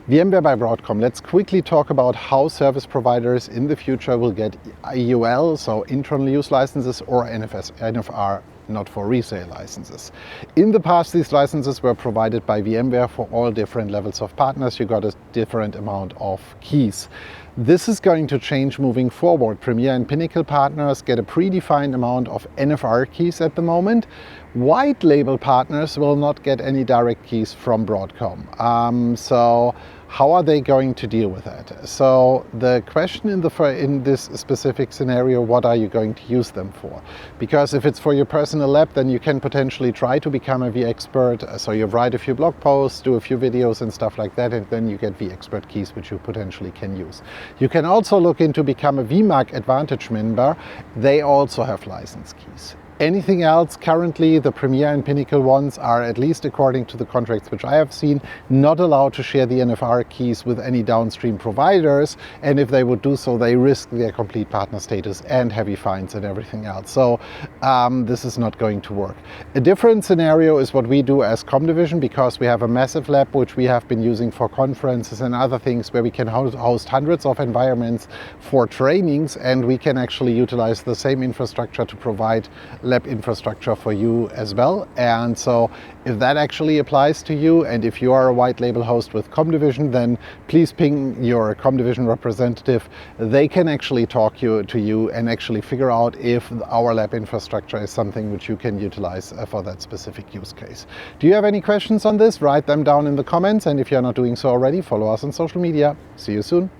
VMware by Broadcom. Let's quickly talk about how service providers in the future will get IUL, so internal use licenses, or NFR, not for resale licenses. In the past, these licenses were provided by VMware for all different levels of partners. You got a different amount of keys. This is going to change moving forward. Premier and Pinnacle partners get a predefined amount of NFR keys at the moment. White label partners will not get any direct keys from Broadcom. So how are they going to deal with that? So the question in this specific scenario, what are you going to use them for? Because if it's for your personal lab, then you can potentially try to become a vExpert. So you write a few blog posts, do a few videos and stuff like that, and then you get vExpert keys, which you potentially can use. You can also look into become a VMware Advantage member. They also have license keys. Anything else, currently the Premier and Pinnacle ones are, at least according to the contracts which I have seen, not allowed to share the NFR keys with any downstream providers, and if they would do so, they risk their complete partner status and heavy fines and everything else. So this is not going to work. A different scenario is what we do as ComDivision, because we have a massive lab which we have been using for conferences and other things, where we can host hundreds of environments for trainings, and we can actually utilize the same infrastructure to provide lab infrastructure for you as well. And so if that actually applies to you, and if you are a white label host with ComDivision, then please ping your ComDivision representative. They can actually talk to you and actually figure out if our lab infrastructure is something which you can utilize for that specific use case. Do you have any questions on this? Write them down in the comments, and if you're not doing so already, follow us on social media. See you soon.